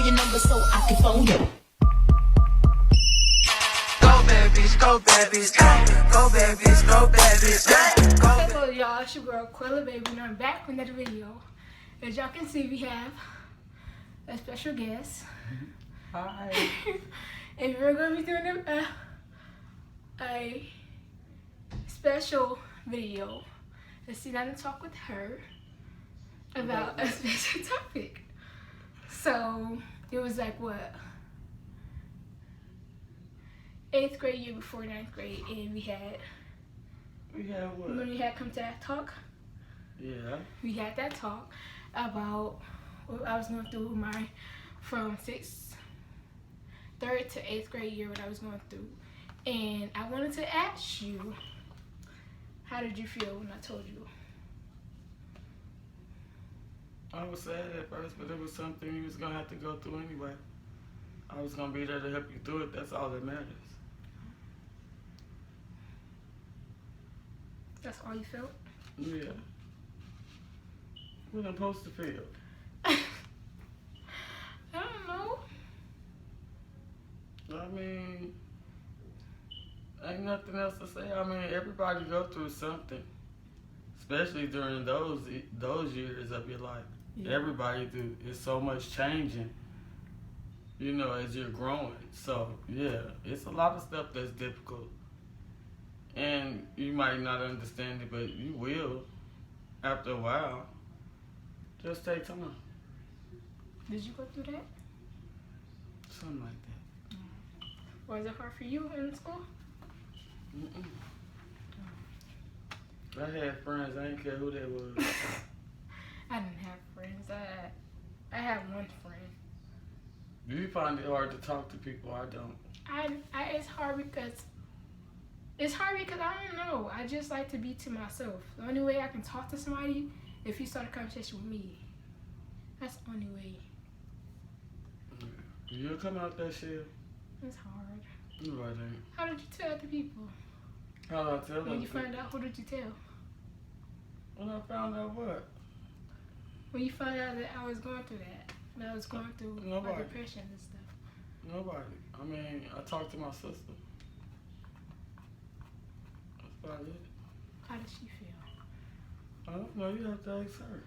your number so I can phone you. Go bad bitch, go bad bitch, go bad bitch, go bad bitch, go. Hello y'all, it's your girl Quilla Baby and I'm back with another video. As y'all can see, we have a special guest. Hi. And we're going to be doing a special video. Let's sit down and talk with her about a special topic. So, it was like what? 8th grade year before 9th grade, and we had what? when we had come to that talk. Yeah. We had that talk about what I was going through my from 3rd to 8th grade year, what I was going through. And I wanted to ask you, how did you feel when I told you? I was sad at first, but it was something you was gonna have to go through anyway. I was gonna be there to help you through it. That's all that matters. That's all you felt? Yeah. What I'm supposed to feel? I don't know. I mean, ain't nothing else to say. I mean, everybody go through something, especially during those years of your life. Yeah. Everybody do. It's so much changing, you know, as you're growing. So yeah, it's a lot of stuff that's difficult, and you might not understand it, but you will after a while. Just take time. Did you go through that? Something like that. Was it hard for you in school? Mm-mm. I had friends. I didn't care who they was. I didn't have friends. I had one friend. Do you find it hard to talk to people? I don't. It's hard because I don't know. I just like to be to myself. The only way I can talk to somebody if you start a conversation with me. That's the only way. You'll come out that shit. It's hard. No, I ain't. How did you tell other people? How did I tell When them? you found out, who did you tell? When I found out what? When you found out that I was going through that. That I was going through my Nobody. depression and stuff. Nobody. I mean, I talked to my sister. That's about it. How did she feel? I don't know. You have to ask her.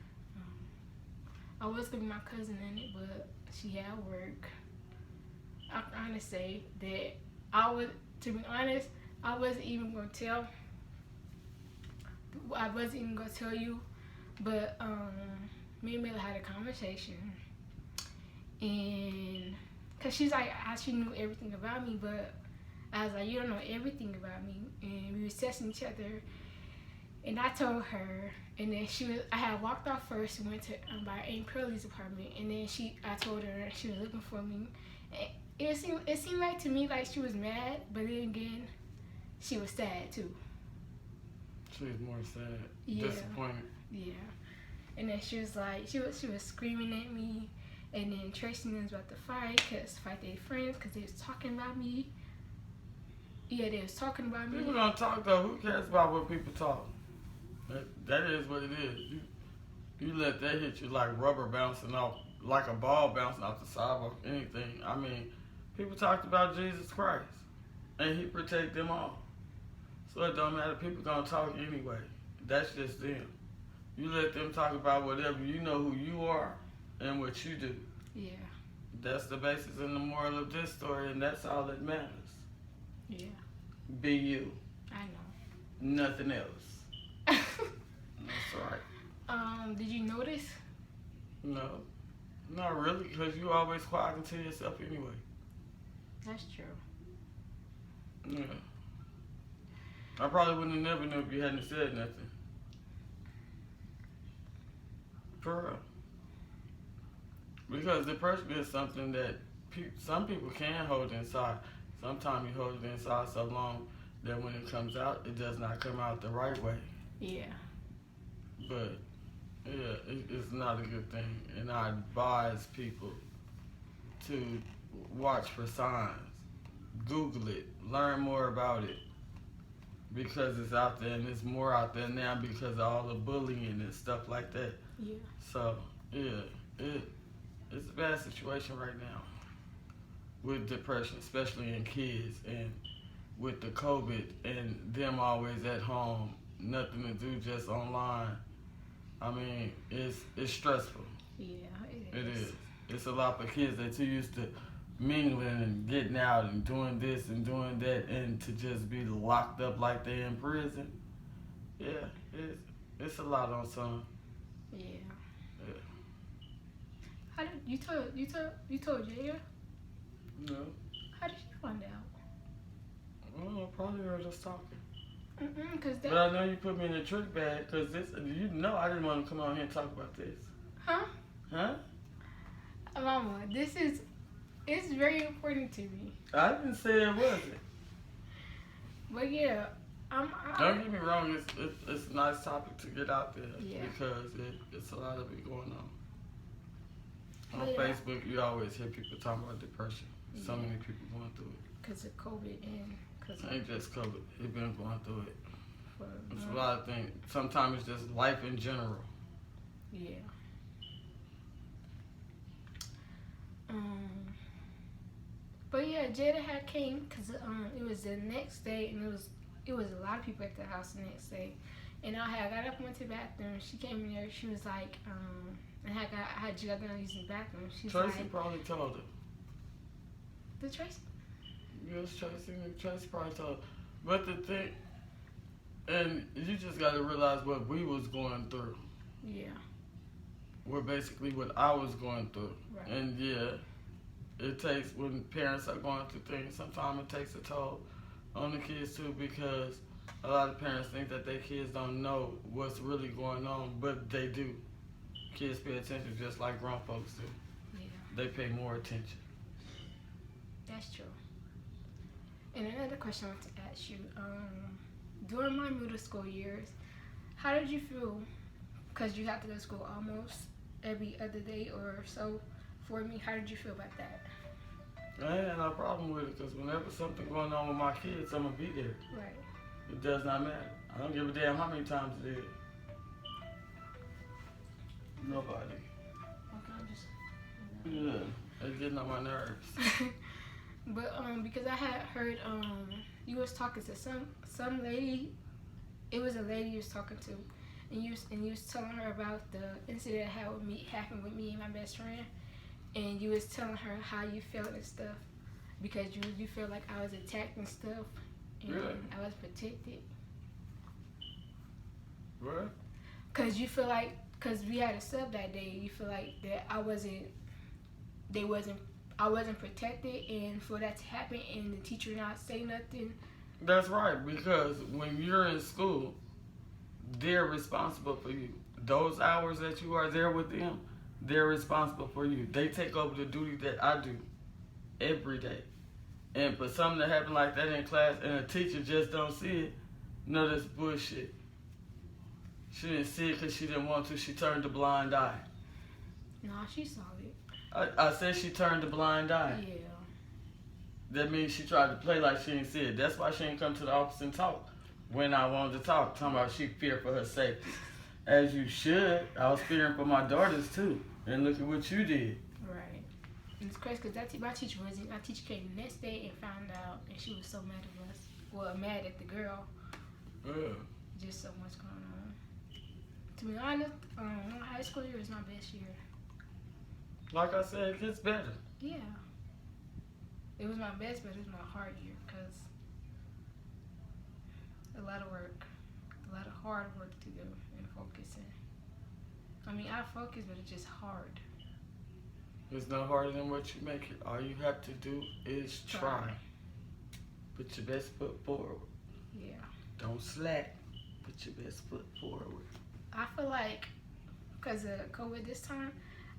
I was gonna be my cousin in it, but she had work. I'm trying to say that to be honest, I wasn't even gonna tell. I wasn't even gonna tell you, but me and Mila had a conversation, and cause she's like, she knew everything about me, but I was like, you don't know everything about me, and we were testing each other. And I told her, and then I had walked off first and went to by Aunt Pearlie's apartment, and then I told her she was looking for me. And it seemed like to me like she was mad, but then again, she was sad too. She was more sad, Yeah. disappointed. Yeah. And then she was like, she was screaming at me, and then Tracy and them was about to fight their friends, cause they was talking about me. Yeah, they was talking about me. People don't talk though. Who cares about what people talk? That is what it is. You let that hit you like rubber bouncing off, like a ball bouncing off the sidewalk, anything. I mean, people talked about Jesus Christ, and He protect them all. So it don't matter. People gonna talk anyway. That's just them. You let them talk about whatever. You know who you are and what you do. Yeah. That's the basis and the moral of this story, and that's all that matters. Yeah. Be you. I know. Nothing else. That's right. Did you notice? No, not really, because you always quiet to yourself anyway. That's true. Yeah. I probably wouldn't have never knew if you hadn't said nothing. For real. Because depression is something that some people can hold inside. Sometimes you hold it inside so long that when it comes out, it does not come out the right way. Yeah. But yeah, it's not a good thing, and I advise people to watch for signs, Google it, learn more about it, because it's out there, and it's more out there now because of all the bullying and stuff like that. Yeah. So yeah, it's a bad situation right now with depression, especially in kids, and with the COVID and them always at home, nothing to do, just online. I mean, it's stressful. Yeah, It is. It's a lot for kids that too used to mingling and getting out and doing this and doing that, and to just be locked up like they in prison. Yeah, it's a lot on some. Yeah. Yeah. How did you told Jada? No. How did she find out? Well, probably heard us talking. Cause But I know you put me in a trick bag, cause this, you know, I didn't want to come on here and talk about this. Huh? Huh? Mama, it's very important to me. I didn't say it wasn't. But yeah, Don't get me wrong, it's a nice topic to get out there, Yeah. because it's a lot of it going on. On Yeah. Facebook, you always hear people talking about depression. So Yeah. many people going through it. because of COVID and because It ain't just COVID. They've been going through it. for It's a lot of things. Sometimes it's just life in general. yeah. But yeah, Jada had came because it was the next day and it was a lot of people at the house the next day, and I got up and went to the bathroom. She came in there. She was like, and I had just got done using the bathroom. She's Tracy like, probably told her. the Tracy. Yes, Tracy probably told her. But the thing, and you just got to realize what we was going through. Yeah. Were basically what I was going through. Right. And yeah, it takes, when parents are going through things, sometimes it takes a toll on the kids too, because a lot of parents think that their kids don't know what's really going on, but they do. Kids pay attention just like grown folks do. Yeah. They pay more attention. That's true. And another question I want to ask you, during my middle school years, how did you feel? Because you have to go to school almost every other day or so for me. How did you feel about that? I ain't had no problem with it, because whenever something going on with my kids, I'm going to be there. Right. It does not matter. I don't give a damn how many times it is. Nobody. Yeah, it's getting on my nerves. But because I had heard you was talking to some lady. It was a lady you was talking to, and you was telling her about the incident that happened with me and my best friend, and you was telling her how you felt and stuff, because you felt like I was attacked and stuff, and Really? I was protected. What? Cause you feel like, cause we had a sub that day, you feel like that I wasn't protected, and for that to happen and the teacher not say nothing. That's right, because when you're in school, they're responsible for you. Those hours that you are there with them, they're responsible for you. They take over the duty that I do every day. And for something to happen like that in class and a teacher just don't see it, no, that's bullshit. She didn't see it because she didn't want to. She turned a blind eye. Nah, she saw it. I said she turned a blind eye. Yeah. That means she tried to play like she didn't see it. That's why she didn't come to the office and talk when I wanted to talk. Talking about she feared for her safety. As you should. I was fearing for my daughters too. And look at what you did. Right. And it's crazy because my teacher wasn't. My teacher came the next day and found out, and she was so mad at us. Well, mad at the girl. Yeah. Just so much going on. To be honest, high school year was my best year. Like I said, it gets better. Yeah. It was my best, but it was my hard year because a lot of work, a lot of hard work to do and focusing. I mean, I focus, but it's just hard. It's no harder than what you make it. All you have to do is try. Put your best foot forward. Yeah. Don't slack. Put your best foot forward. I feel like because of COVID this time,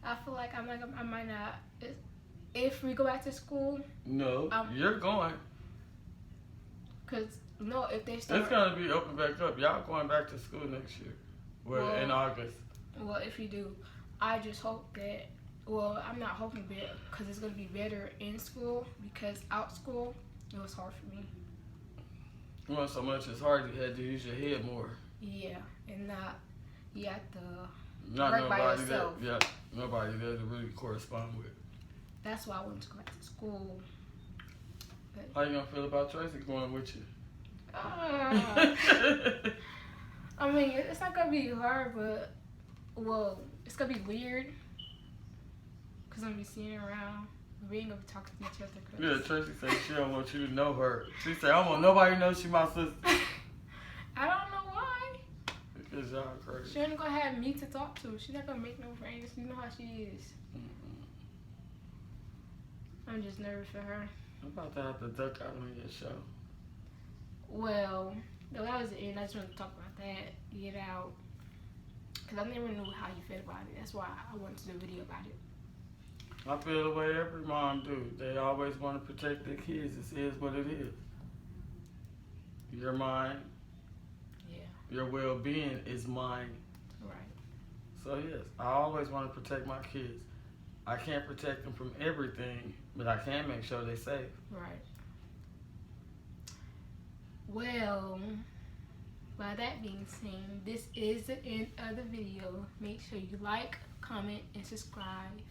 I feel like I might not. If we go back to school, No, you're going. cause no, if they start. It's gonna be open back up. Y'all going back to school next year. Well, in August. Well, if you do, I just hope that. Well, I'm not hoping that because it's gonna be better in school because out school it was hard for me. You want so much it's hard you had to use your head more. Yeah, and not you have to. Not Right by nobody yourself. nobody there to really correspond with. That's why I wanted to go back to school. How you gonna feel about Tracy going with you? I mean, it's not gonna be hard, but it's gonna be weird because I'm gonna be seeing her around. We ain't gonna be talking to each other. Yeah, Tracy said she don't want you to know her. She said, I don't want nobody to know she my sister. I don't know why. Because y'all crazy. She ain't gonna have me to talk to. She's not gonna make no friends. You know how she is. I'm just nervous for her. I'm about to have to duck out on your show. Well, that was the end. I just wanted to talk about that. Get out. Because I never knew how you felt about it. That's why I wanted to do a video about it. I feel the way every mom do. They always want to protect their kids. It is what it is. Your mind, your well-being is mine. Right. So yes, I always want to protect my kids. I can't protect them from everything, but I can make sure they're safe. Right. Well, by that being said, this is the end of the video. Make sure you like, comment, and subscribe.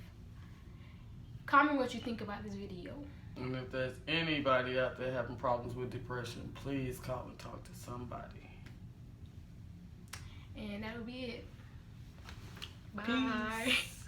Comment what you think about this video. And if there's anybody out there having problems with depression, please call and talk to somebody. And that'll be it. Bye. Peace.